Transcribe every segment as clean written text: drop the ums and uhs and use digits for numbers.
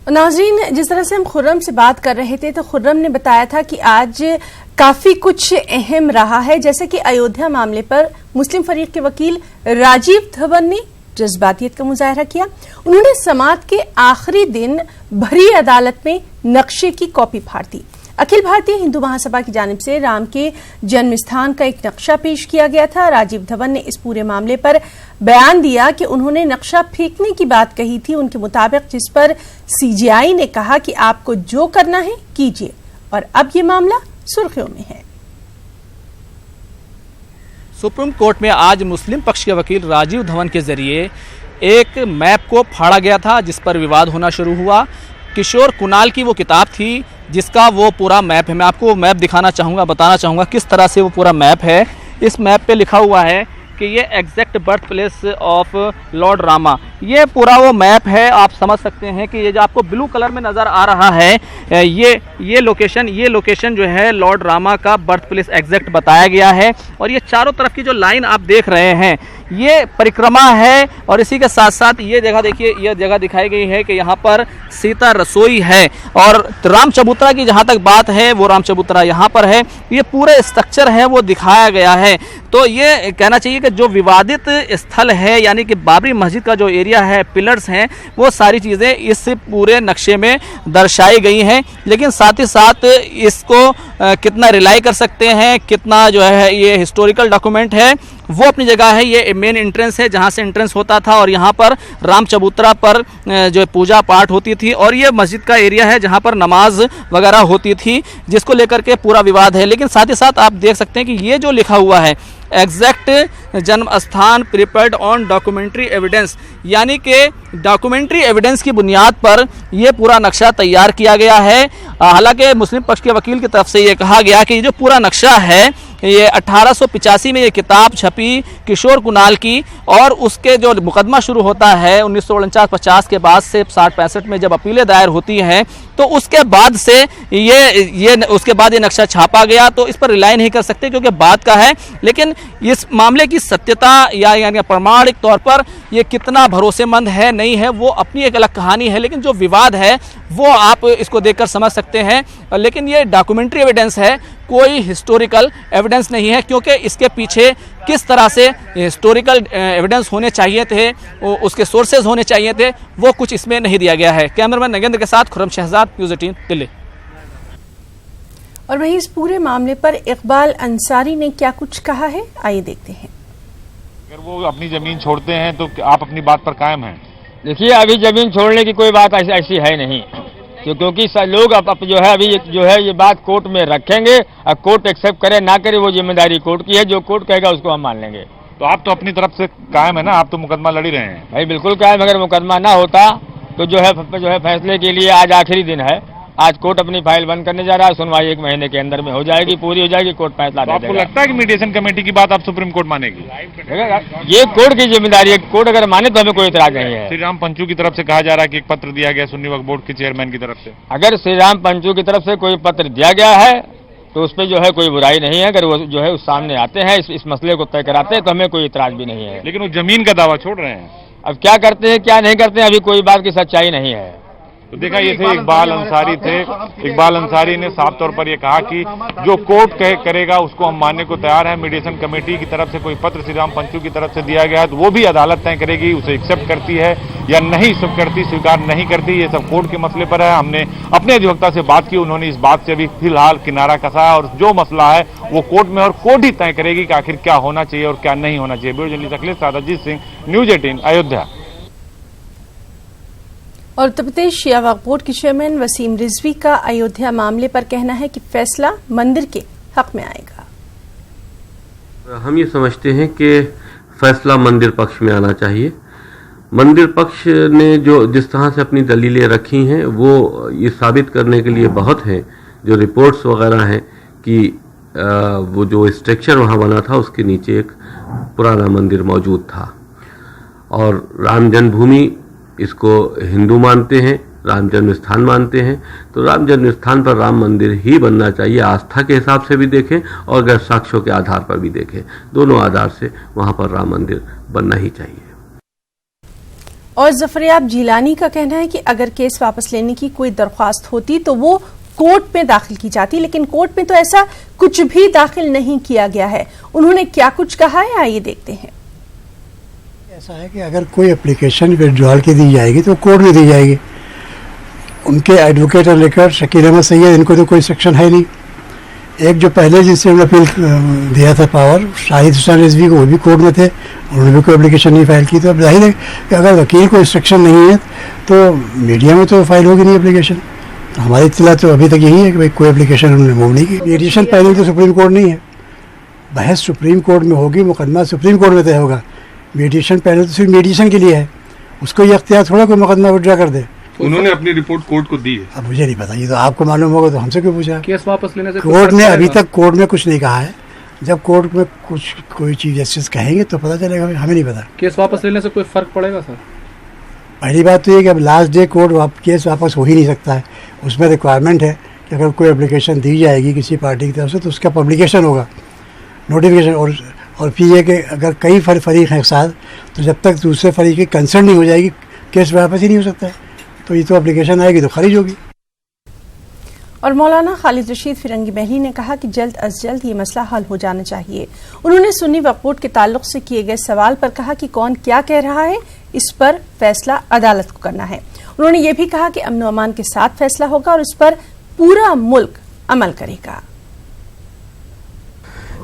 नाज़रीन, जिस तरह से हम खुर्रम से बात कर रहे थे तो खुर्रम ने बताया था कि आज काफी कुछ अहम रहा है, जैसे कि अयोध्या मामले पर मुस्लिम फरीक के वकील राजीव धवन ने जज्बातियत का मुजाहरा किया। उन्होंने समाअत के आखिरी दिन भरी अदालत में नक्शे की कॉपी फाड़ दी। अखिल भारतीय हिंदू महासभा की जानिब से राम के जन्म स्थान का एक नक्शा पेश किया गया था। राजीव धवन ने इस पूरे मामले पर बयान दिया कि उन्होंने नक्शा फेंकने की बात कही थी उनके मुताबिक, जिस पर सीजेआई ने कहा कि आपको जो करना है कीजिए, और अब ये मामला सुर्खियों में है। सुप्रीम कोर्ट में आज मुस्लिम पक्ष के वकील राजीव धवन के जरिए एक मैप को फाड़ा गया था, जिस पर विवाद होना शुरू हुआ। किशोर कुणाल की वो किताब थी जिसका वो पूरा मैप है। मैं आपको वो मैप दिखाना चाहूँगा, बताना चाहूँगा किस तरह से वो पूरा मैप है। इस मैप पे लिखा हुआ है कि ये exact birth place of Lord Rama, ये पूरा वो मैप है। आप समझ सकते हैं कि ये जो आपको ब्लू कलर में नज़र आ रहा है, ये लोकेशन जो है लॉर्ड रामा का बर्थ प्लेस एग्जैक्ट बताया गया है। और ये चारों तरफ की जो लाइन आप देख रहे हैं ये परिक्रमा है, और इसी के साथ साथ ये जगह देखिए, ये जगह दिखाई गई है कि यहाँ पर सीता रसोई है। और राम चबूतरा की जहाँ तक बात है, वो राम चबूतरा यहाँ पर है। ये पूरे स्ट्रक्चर है वो दिखाया गया है। तो ये कहना चाहिए कि जो विवादित स्थल है, यानी कि बाबरी मस्जिद का जो एरिया है, पिलर्स हैं, वो सारी चीज़ें इस पूरे नक्शे में दर्शाई गई हैं। लेकिन साथ ही साथ इसको कितना रिलाई कर सकते हैं, कितना जो है ये हिस्टोरिकल डॉक्यूमेंट है, वो अपनी जगह है। ये मेन एंट्रेंस है जहाँ से एंट्रेंस होता था, और यहाँ पर राम चबूतरा पर जो पूजा पाठ होती थी, और ये मस्जिद का एरिया है जहाँ पर नमाज वगैरह होती थी, जिसको लेकर के पूरा विवाद है। लेकिन साथ ही साथ आप देख सकते हैं कि ये जो लिखा हुआ है एग्जैक्ट जन्म स्थान प्रिपेयर्ड ऑन डॉक्यूमेंट्री एविडेंस, यानी कि डॉक्यूमेंट्री एविडेंस की बुनियाद पर यह पूरा नक्शा तैयार किया गया है। हालांकि मुस्लिम पक्ष के वकील की तरफ से ये कहा गया कि ये जो पूरा नक्शा है ये 1885 में ये किताब छपी किशोर कुणाल की, और उसके जो मुकदमा शुरू होता है 1949-50 के बाद से 60-65 में जब अपीलें दायर होती हैं, तो उसके बाद से उसके बाद ये नक्शा छापा गया। तो इस पर रिलाई नहीं कर सकते क्योंकि बात का है। लेकिन इस मामले की सत्यता यानी प्रमाणिक तौर पर ये कितना भरोसेमंद है नहीं है, वो अपनी एक अलग कहानी है। लेकिन जो विवाद है वो आप इसको देखकर समझ सकते हैं। लेकिन ये डॉक्यूमेंट्री एविडेंस है, कोई हिस्टोरिकल एविडेंस नहीं है, क्योंकि इसके पीछे किस तरह से हिस्टोरिकल एविडेंस होने चाहिए थे, उसके सोर्सेज होने चाहिए थे, वो कुछ इसमें नहीं दिया गया है। कैमरामैन नगेंद्र के साथ खुर्रम शहजाद, न्यूज़ 18 दिल्ली। और वहीं इस पूरे मामले पर इकबाल अंसारी ने क्या कुछ कहा है, आइए देखते हैं। अगर वो अपनी जमीन छोड़ते हैं तो आप अपनी बात पर कायम हैं? देखिए, अभी जमीन छोड़ने की कोई बात ऐसी है नहीं, क्योंकि लोग अब जो है अभी ये बात कोर्ट में रखेंगे, और कोर्ट एक्सेप्ट करे ना करे वो जिम्मेदारी कोर्ट की है। जो कोर्ट कहेगा उसको हम मान लेंगे। तो आप तो अपनी तरफ से कायम है ना, आप तो मुकदमा लड़ ही रहे हैं। भाई बिल्कुल कायम। अगर मुकदमा ना होता तो जो है फैसले के लिए आज आखिरी दिन है। आज कोर्ट अपनी फाइल बंद करने जा रहा है। सुनवाई 1 महीने के अंदर में हो जाएगी, पूरी हो जाएगी, कोर्ट फैसला दे देगा। आपको लगता है कि मीडिएशन कमेटी की बात आप सुप्रीम कोर्ट मानेगी? ये कोर्ट की जिम्मेदारी है, कोर्ट अगर माने तो हमें कोई इतराज नहीं है। श्री राम पंचू की तरफ से कहा जा रहा है कि एक पत्र दिया गया सुन्नी वक्फ बोर्ड के चेयरमैन की तरफ से। अगर श्री राम पंचू की तरफ से कोई पत्र दिया गया है तो उस पर जो है कोई बुराई नहीं है। अगर वो जो है उस सामने आते हैं, इस मसले को तय कराते हैं, तो हमें कोई इतराज भी नहीं है। लेकिन वो जमीन का दावा छोड़ रहे हैं। अब क्या करते हैं क्या नहीं करते हैं, अभी कोई बात की सच्चाई नहीं है। तो देखा, ये थे इकबाल अंसारी थे। इकबाल अंसारी ने साफ तौर पर यह कहा कि जो कोर्ट करेगा उसको हम मानने को तैयार हैं। मीडिएशन कमेटी की तरफ से कोई पत्र श्री राम पंचू की तरफ से दिया गया है तो वो भी अदालत तय करेगी, उसे एक्सेप्ट करती है या नहीं स्वीकार नहीं करती। ये सब कोर्ट के मसले पर है। हमने अपने अधिवक्ता से बात की, उन्होंने इस बात से अभी फिलहाल किनारा कसा है, और जो मसला है वो कोर्ट में, और कोर्ट ही तय करेगी कि आखिर क्या होना चाहिए और क्या नहीं होना चाहिए। Bureau journalist Akhilesh Sadajit Singh, news 18 Ayodhya. और उत्तर प्रदेश शिया वक्फ बोर्ड के चेयरमैन वसीम रिजवी का अयोध्या मामले पर कहना है कि फैसला मंदिर के हक में आएगा। हम ये समझते हैं कि फैसला मंदिर पक्ष में आना चाहिए। मंदिर पक्ष ने जिस तरह से अपनी दलीलें रखी हैं वो ये साबित करने के लिए बहुत हैं। जो रिपोर्ट्स वगैरह हैं कि वो जो स्ट्रक्चर वहाँ बना था उसके नीचे एक पुराना मंदिर मौजूद था, और राम जन्मभूमि इसको हिंदू मानते हैं, राम जन्म स्थान मानते हैं। तो राम जन्म स्थान पर राम मंदिर ही बनना चाहिए। आस्था के हिसाब से भी देखें और अगर साक्ष्यों के आधार पर भी देखें, दोनों आधार से वहाँ पर राम मंदिर बनना ही चाहिए। और जफरयाब जिलानी का कहना है कि अगर केस वापस लेने की कोई दरख्वास्त होती तो वो कोर्ट में दाखिल की जाती, लेकिन कोर्ट में तो ऐसा कुछ भी दाखिल नहीं किया गया है। उन्होंने क्या कुछ कहा है, आइए देखते हैं। ऐसा है कि अगर कोई एप्लीकेशन विड्रॉल की दी जाएगी तो कोर्ट में दी जाएगी। उनके एडवोकेट और लेकर शकील अहमद सैयद, इनको तो कोई सेक्शन है नहीं। एक जो पहले जिनसे उन्होंने अपील दिया था पावर, शाहिद हुसैन रिजवी को, वो भी कोर्ट में थे, उन्होंने भी कोई एप्लीकेशन नहीं फाइल की। तो अब जाहिर है कि अगर वकील को इंस्ट्रक्शन नहीं है तो मीडिया में तो फाइल होगी नहीं एप्लीकेशन। हमारी इत्तला तो अभी तक यही है कि भाई कोई एप्लीकेशन उन्होंने मूव नहीं की। मीडिएशन पैनल तो सुप्रीम कोर्ट नहीं है, बहस सुप्रीम कोर्ट में होगी, मुकदमा सुप्रीम कोर्ट में तय होगा। मीडिएशन पैनल तो सिर्फ मीडिएशन के लिए है, उसको ये अख्तियार थोड़ा कोई मुकदमा विड्रॉ कर दे। उन्होंने अपनी रिपोर्ट कोर्ट को दी है। अब मुझे नहीं पता, ये तो आपको मालूम होगा, तो हमसे क्यों पूछा? केस वापस लेने से कोर्ट ने अभी तक कोर्ट में कुछ नहीं कहा है। जब कोर्ट में कुछ कोई चीज जस्टिस कहेंगे तो पता चलेगा, हमें नहीं पता। केस वापस लेने से कोई फर्क पड़ेगा सर? पहली बात तो ये कि अब लास्ट डे कोर्ट केस वापस हो ही नहीं सकता है। उसमें रिक्वायरमेंट है कि अगर कोई एप्लीकेशन दी जाएगी किसी पार्टी की तरफ से तो उसका पब्लिकेशन होगा, नोटिफिकेशन। और फिर ये कि अगर कई फरीक हैं एक साथ, तो जब तक दूसरे फरीक की कंसर्न नहीं हो जाएगी केस वापस ही नहीं हो सकता है। तो ये तो एप्लीकेशन आएगी तो खारिज होगी। और मौलाना खालिद रशीद फिरंगी महली ने कहा कि जल्द अज जल्द ये मसला हल हो जाना चाहिए। उन्होंने सुन्नी वक्फ बोर्ड के ताल्लुक से किए गए सवाल पर कहा कि कौन क्या कह रहा है, इस पर फैसला अदालत को करना है। उन्होंने ये भी कहा कि अमन व अमान के साथ फैसला होगा और इस पर पूरा मुल्क अमल करेगा।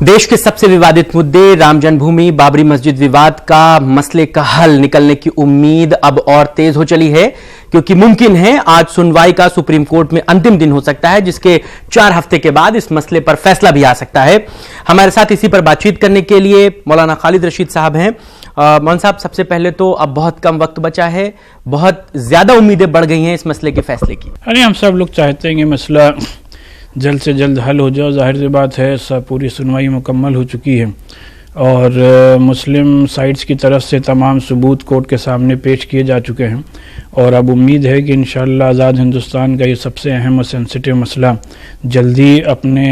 देश के सबसे विवादित मुद्दे राम जन्मभूमि बाबरी मस्जिद विवाद का मसले का हल निकलने की उम्मीद अब और तेज हो चली है, क्योंकि मुमकिन है आज सुनवाई का सुप्रीम कोर्ट में अंतिम दिन हो सकता है, जिसके 4 हफ्ते के बाद इस मसले पर फैसला भी आ सकता है। हमारे साथ इसी पर बातचीत करने के लिए मौलाना खालिद रशीद साहब हैं। मौलाना साहब, सबसे पहले तो अब बहुत कम वक्त बचा है, बहुत ज्यादा उम्मीदें बढ़ गई हैं इस मसले के फैसले की। अरे हम सब लोग चाहते हैं कि मसला जल्द से जल्द हल हो जाए। जाहिर सी बात है, सब पूरी सुनवाई मुकम्मल हो चुकी है और मुस्लिम साइड्स की तरफ से तमाम सबूत कोर्ट के सामने पेश किए जा चुके हैं और अब उम्मीद है कि इंशाअल्लाह आज़ाद हिंदुस्तान का ये सबसे अहम और सेंसिटिव मसला जल्दी अपने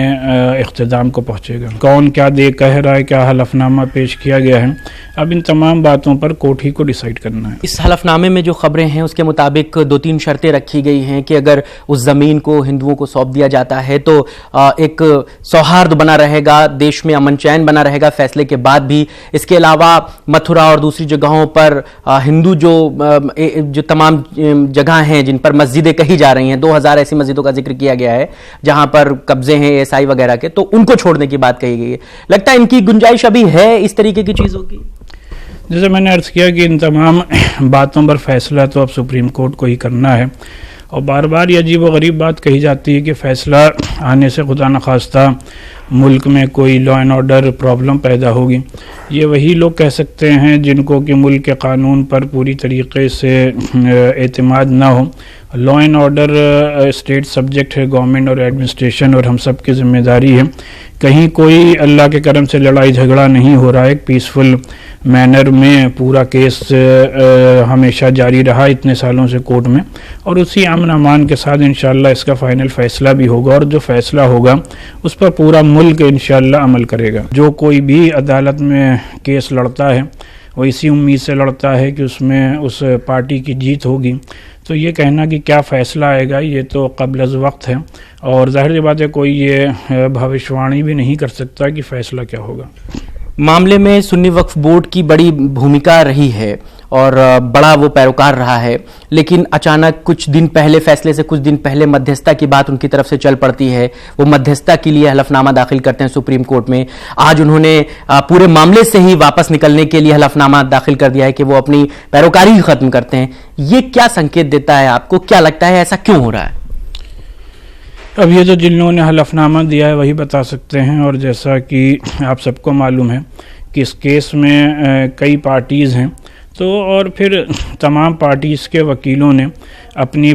इख्तिताम को पहुँचेगा। कौन क्या कह रहा है, क्या हलफनामा पेश किया गया है, अब इन तमाम बातों पर कोर्ट ही को डिसाइड करना है। इस हलफनामे में जो खबरें हैं उसके मुताबिक 2-3 शर्तें रखी गई हैं कि अगर उस ज़मीन को हिंदुओं को सौंप दिया जाता है तो एक सौहार्द बना रहेगा, देश में अमन चैन बना रहेगा फैसले के बाद भी। इसके अलावा मथुरा और दूसरी जगहों पर हिंदू जो तमाम जगह हैं जिन पर मस्जिदें कही जा रही हैं, 2000 ऐसी मस्जिदों का जिक्र किया गया है जहां पर कब्जे हैं एएसआई वगैरह के, तो उनको छोड़ने की बात कही गई है। लगता है इनकी गुंजाइश अभी है इस तरीके की चीजों की? जैसे मैंने अर्ज किया कि इन तमाम बातों पर फैसला तो अब सुप्रीम कोर्ट को ही करना है और बार बार ये अजीब व गरीब बात कही जाती है कि फैसला आने से खुदा न खास्ता मुल्क में कोई लॉ एंड ऑर्डर प्रॉब्लम पैदा होगी। ये वही लोग कह सकते हैं जिनको कि मुल्क के कानून पर पूरी तरीके से एतमाद ना हो। Law and order state subject है, गवर्नमेंट और एडमिनिस्ट्रेशन और हम सब की जिम्मेदारी है। कहीं कोई अल्लाह के करम से लड़ाई झगड़ा नहीं हो रहा है, एक पीसफुल मैनर में पूरा केस हमेशा जारी रहा इतने सालों से कोर्ट में और उसी अमन अमान के साथ इंशाअल्लाह इसका फाइनल फैसला भी होगा और जो फैसला होगा उस पर पूरा मुल्क इंशाअल्लाह अमल करेगा। जो कोई भी अदालत में केस लड़ता है वो इसी उम्मीद से लड़ता है कि उसमें उस पार्टी की जीत होगी। तो ये कहना कि क्या फ़ैसला आएगा ये तो क़ब्ल अज़ वक्त है और ज़ाहिर बात है कोई ये भविष्यवाणी भी नहीं कर सकता कि फ़ैसला क्या होगा। मामले में सुन्नी वक्फ बोर्ड की बड़ी भूमिका रही है और बड़ा वो पैरोकार रहा है, लेकिन अचानक कुछ दिन पहले, फैसले से कुछ दिन पहले मध्यस्थता की बात उनकी तरफ से चल पड़ती है। वो मध्यस्थता के लिए हलफनामा दाखिल करते हैं सुप्रीम कोर्ट में। आज उन्होंने पूरे मामले से ही वापस निकलने के लिए हलफनामा दाखिल कर दिया है कि वो अपनी पैरोकारी ही खत्म करते हैं। ये क्या संकेत देता है आपको? क्या लगता है ऐसा क्यों हो रहा है? अब ये जो जिन्होंने हलफनामा दिया है वही बता सकते हैं और जैसा कि आप सबको मालूम है कि इस केस में कई पार्टीज़ हैं, तो और फिर तमाम पार्टीज़ के वकीलों ने अपनी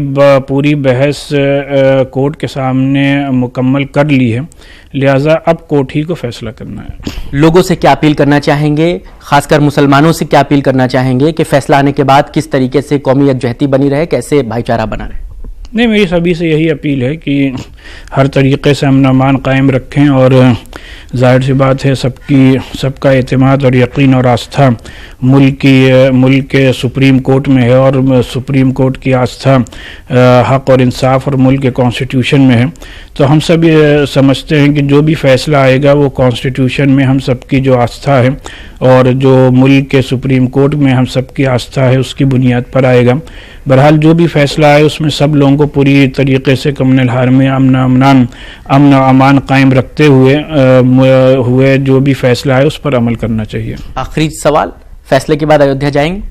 पूरी बहस कोर्ट के सामने मुकम्मल कर ली है, लिहाजा अब कोर्ट ही को फैसला करना है। लोगों से क्या अपील करना चाहेंगे, खासकर मुसलमानों से क्या अपील करना चाहेंगे कि फैसला आने के बाद किस तरीके से कौमी यकजहती बनी रहे, कैसे भाईचारा बना रहे? नहीं, मेरी सभी से यही अपील है कि हर तरीके से अमन अमान कायम रखें। और जाहिर सी बात है सबका एतमाद और यकीन और आस्था मुल्क के सुप्रीम कोर्ट में है, और सुप्रीम कोर्ट की आस्था हक और इंसाफ और मुल्क के कॉन्स्टिट्यूशन में है। तो हम सब ये समझते हैं कि जो भी फैसला आएगा वो कॉन्स्टिट्यूशन में हम सबकी जो आस्था है और जो मुल्क के सुप्रीम कोर्ट में हम सबकी आस्था है उसकी बुनियाद पर आएगा। बहरहाल जो भी फैसला आए उसमें सब लोगों को पूरी तरीके से कमन हार में अमन अमान कायम रखते हुए जो भी फैसला है उस पर अमल करना चाहिए। आखिरी सवाल, फैसले के बाद अयोध्या जाएंगे?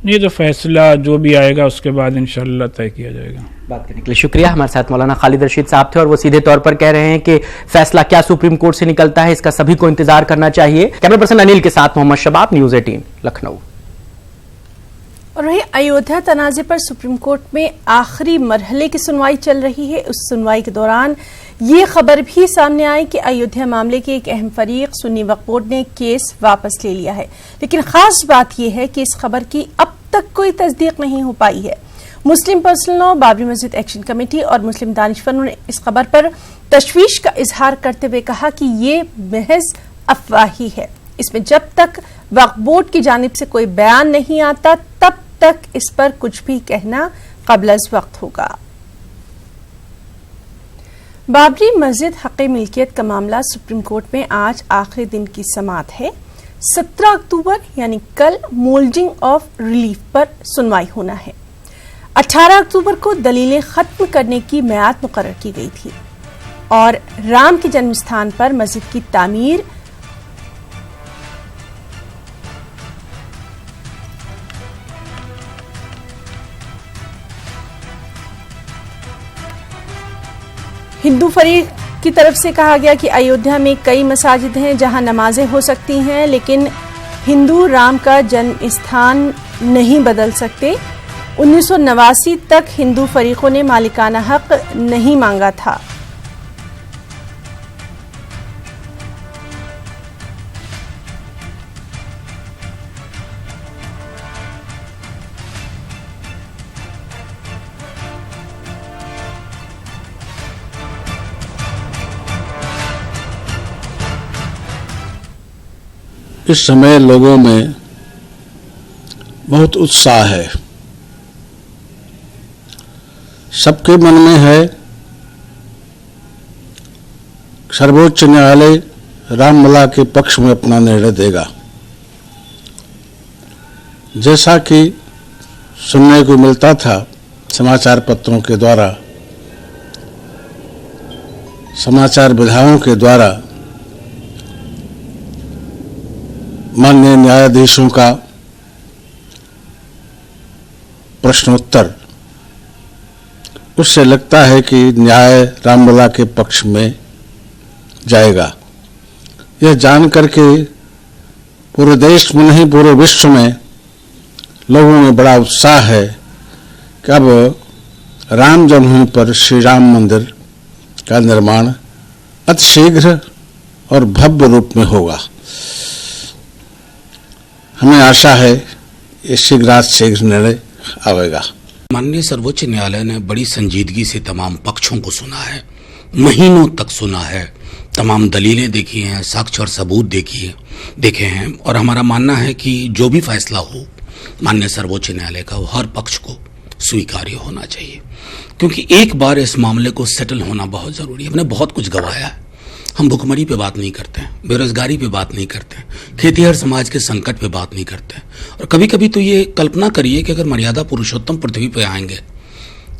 नहीं, तो फैसला जो भी आएगा उसके बाद इंशाअल्लाह तय किया जाएगा। बात करने के लिए शुक्रिया। हमारे साथ मौलाना खालिद रशीद साहब थे और वो सीधे तौर पर कह रहे हैं कि फैसला क्या सुप्रीम कोर्ट से निकलता है इसका सभी को इंतजार करना चाहिए। कैमरा पर्सन अनिल के साथ मोहम्मद शबाब, न्यूज़ 18 लखनऊ। और वहीं अयोध्या तनाज़े पर सुप्रीम कोर्ट में आखिरी मरहले की सुनवाई चल रही है। उस सुनवाई के दौरान ये खबर भी सामने आई कि अयोध्या मामले के एक अहम फरीक सुन्नी वक्फ बोर्ड ने केस वापस ले लिया है। लेकिन खास बात यह है कि इस खबर की अब तक कोई तस्दीक नहीं हो पाई है। मुस्लिम पर्सनल लॉ, बाबरी मस्जिद एक्शन कमेटी और मुस्लिम दानिशवरों ने इस खबर पर तशवीश का इजहार करते हुए कहा कि ये महज अफवाही है। इसमें जब तक वक्फ बोर्ड की जानिब से कोई बयान नहीं आता तब तक इस पर कुछ भी कहना क़ब्ल वक्त होगा। बाबरी मस्जिद हक़ मिल्कियत का मामला सुप्रीम कोर्ट में आज आखिरी दिन की समाअत है। 17 अक्टूबर यानी कल मोल्डिंग ऑफ रिलीफ पर सुनवाई होना है। 18 अक्टूबर को दलीलें खत्म करने की मियाद मुकर्रर की गई थी और राम के जन्म स्थान पर मस्जिद की तामीर हिंदू फरीक की तरफ से कहा गया कि अयोध्या में कई मसाजिद हैं जहां नमाजें हो सकती हैं, लेकिन हिंदू राम का जन्म स्थान नहीं बदल सकते। 1989 तक हिंदू फरीकों ने मालिकाना हक नहीं मांगा था। इस समय लोगों में बहुत उत्साह है। सबके मन में है सर्वोच्च न्यायालय रामलला के पक्ष में अपना निर्णय देगा। जैसा कि सुनने को मिलता था समाचार पत्रों के द्वारा, समाचार विधाओं के द्वारा, माननीय न्यायाधीशों का प्रश्नोत्तर, उससे लगता है कि न्याय रामलला के पक्ष में जाएगा। यह जान करके पूरे देश में नहीं पूरे विश्व में लोगों में बड़ा उत्साह है कि अब राम जन्मभूमि पर श्री राम मंदिर का निर्माण अतिशीघ्र और भव्य रूप में होगा। हमें आशा है ये शीघ्र निर्णय आएगा। माननीय सर्वोच्च न्यायालय ने बड़ी संजीदगी से तमाम पक्षों को सुना है, महीनों तक सुना है, तमाम दलीलें देखी हैं, साक्ष्य और सबूत देखे हैं और हमारा मानना है कि जो भी फैसला हो माननीय सर्वोच्च न्यायालय का वो हर पक्ष को स्वीकार्य होना चाहिए, क्योंकि एक बार इस मामले को सेटल होना बहुत ज़रूरी है। हमने बहुत कुछ गंवाया है। हम भुखमरी पे बात नहीं करते हैं, बेरोजगारी पे बात नहीं करते हैं, खेतीहर समाज के संकट पे बात नहीं करते हैं। और कभी कभी तो ये कल्पना करिए कि अगर मर्यादा पुरुषोत्तम पृथ्वी पे आएंगे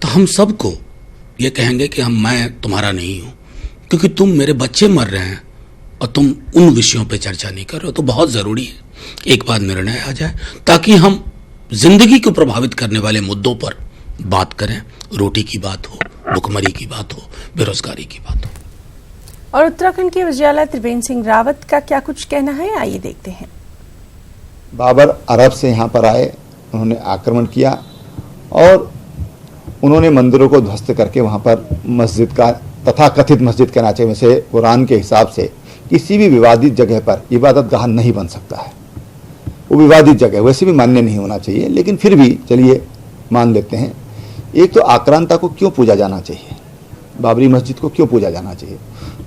तो हम सबको ये कहेंगे कि मैं तुम्हारा नहीं हूँ, क्योंकि तुम मेरे बच्चे मर रहे हैं और तुम उन विषयों पे चर्चा नहीं कर रहे हो। तो बहुत ज़रूरी है एक बार निर्णय आ जाए ताकि हम जिंदगी को प्रभावित करने वाले मुद्दों पर बात करें। रोटी की बात हो, भुखमरी की बात हो, बेरोजगारी की बात हो। और उत्तराखंड के वज़ीर आला त्रिवेंद्र सिंह रावत का क्या कुछ कहना है, आइए देखते हैं। बाबर अरब से यहाँ पर आए, उन्होंने आक्रमण किया और उन्होंने मंदिरों को ध्वस्त करके वहाँ पर मस्जिद का तथाकथित मस्जिद के नाचे में से कुरान के हिसाब से किसी भी विवादित जगह पर इबादत गाह नहीं बन सकता है। वो विवादित जगह वैसे भी मान्य नहीं होना चाहिए, लेकिन फिर भी चलिए मान लेते हैं। एक तो आक्रांता को क्यों पूजा जाना चाहिए? बाबरी मस्जिद को क्यों पूजा जाना चाहिए।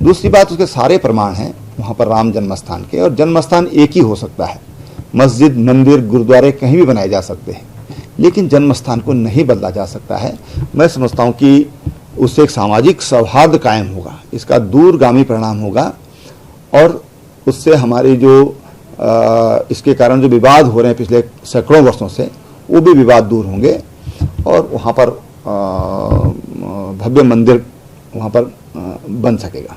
दूसरी बात, उसके सारे प्रमाण हैं वहाँ पर राम जन्मस्थान के, और जन्मस्थान एक ही हो सकता है। मस्जिद, मंदिर, गुरुद्वारे कहीं भी बनाए जा सकते हैं, लेकिन जन्मस्थान को नहीं बदला जा सकता है। मैं समझता हूँ कि उससे एक सामाजिक सौहार्द कायम होगा, इसका दूरगामी परिणाम होगा, और उससे हमारे जो इसके कारण जो विवाद हो रहे हैं पिछले सैकड़ों वर्षों से, वो भी विवाद दूर होंगे, और वहाँ पर भव्य मंदिर वहाँ पर बन सकेगा।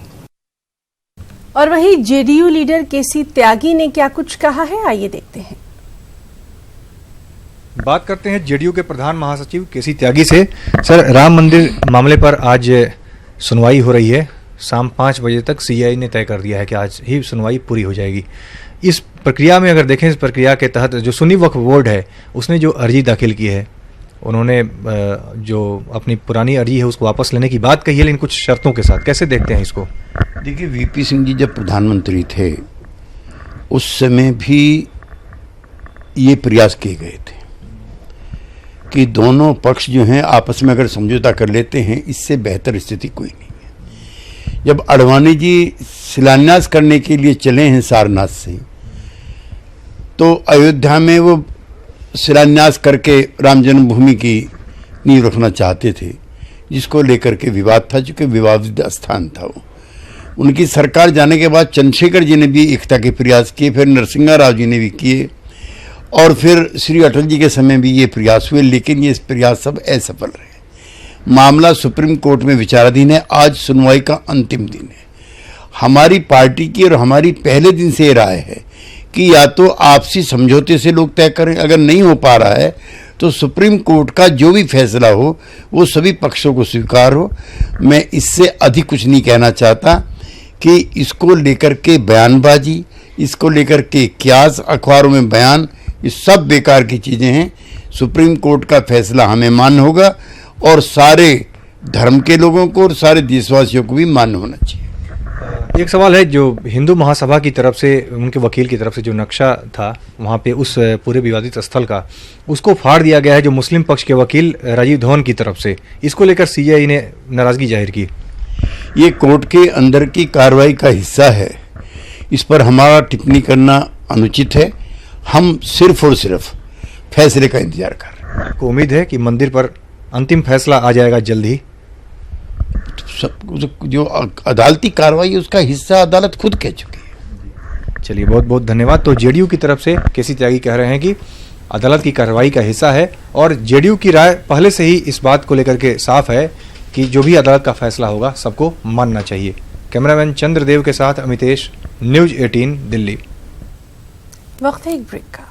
और वहीं जेडीयू लीडर केसी त्यागी ने क्या कुछ कहा है, आइए देखते हैं। बात करते हैं जेडीयू के प्रधान महासचिव केसी त्यागी से। सर, राम मंदिर मामले पर आज सुनवाई हो रही है। शाम 5 बजे तक सीआई ने तय कर दिया है कि आज ही सुनवाई पूरी हो जाएगी। इस प्रक्रिया में अगर देखें, इस प्रक्रिया के तहत जो सुन्नी वक्फ बोर्ड है उसने जो अर्जी दाखिल की है, उन्होंने जो अपनी पुरानी अर्जी है उसको वापस लेने की बात कही है, लेकिन कुछ शर्तों के साथ। कैसे देखते हैं इसको? देखिए, वीपी सिंह जी जब प्रधानमंत्री थे उस समय भी ये प्रयास किए गए थे कि दोनों पक्ष जो हैं आपस में अगर समझौता कर लेते हैं, इससे बेहतर स्थिति कोई नहीं है। जब अडवाणी जी शिलान्यास करने के लिए चले हैं सारनाथ से, तो अयोध्या में वो शिलान्यास करके राम जन्मभूमि की नींव रखना चाहते थे, जिसको लेकर के विवाद था, चूँकि विवादित स्थान था वो। उनकी सरकार जाने के बाद चंद्रशेखर जी ने भी एकता के प्रयास किए, फिर नरसिंहा राव जी ने भी किए, और फिर श्री अटल जी के समय भी ये प्रयास हुए, लेकिन ये प्रयास सब असफल रहे। मामला सुप्रीम कोर्ट में विचाराधीन है। आज सुनवाई का अंतिम दिन है। हमारी पार्टी की और हमारी पहले दिन से राय है कि या तो आपसी समझौते से लोग तय करें, अगर नहीं हो पा रहा है तो सुप्रीम कोर्ट का जो भी फैसला हो वो सभी पक्षों को स्वीकार हो। मैं इससे अधिक कुछ नहीं कहना चाहता कि इसको लेकर के बयानबाजी, इसको लेकर के क्यास, अखबारों में बयान, ये सब बेकार की चीज़ें हैं। सुप्रीम कोर्ट का फैसला हमें मान्य होगा, और सारे धर्म के लोगों को और सारे देशवासियों को भी मान्य होना चाहिए। एक सवाल है, जो हिंदू महासभा की तरफ से, उनके वकील की तरफ से जो नक्शा था वहाँ पे उस पूरे विवादित स्थल का, उसको फाड़ दिया गया है जो मुस्लिम पक्ष के वकील राजीव धवन की तरफ से। इसको लेकर सीआई ने नाराजगी जाहिर की। ये कोर्ट के अंदर की कार्रवाई का हिस्सा है, इस पर हमारा टिप्पणी करना अनुचित है। हम सिर्फ और सिर्फ फैसले का इंतजार कर रहे हैं। आपको उम्मीद है कि मंदिर पर अंतिम फैसला आ जाएगा जल्द ही? सब जो अदालती कार्रवाई है उसका हिस्सा अदालत खुद कह चुकी है। चलिए, बहुत बहुत धन्यवाद। तो जेडीयू की तरफ से केसी त्यागी कह रहे हैं कि अदालत की कार्रवाई का हिस्सा है, और जेडीयू की राय पहले से ही इस बात को लेकर के साफ है कि जो भी अदालत का फैसला होगा सबको मानना चाहिए। कैमरामैन चंद्रदेव के साथ अमितेश, न्यूज 18 दिल्ली। वक्त है एक ब्रेक का।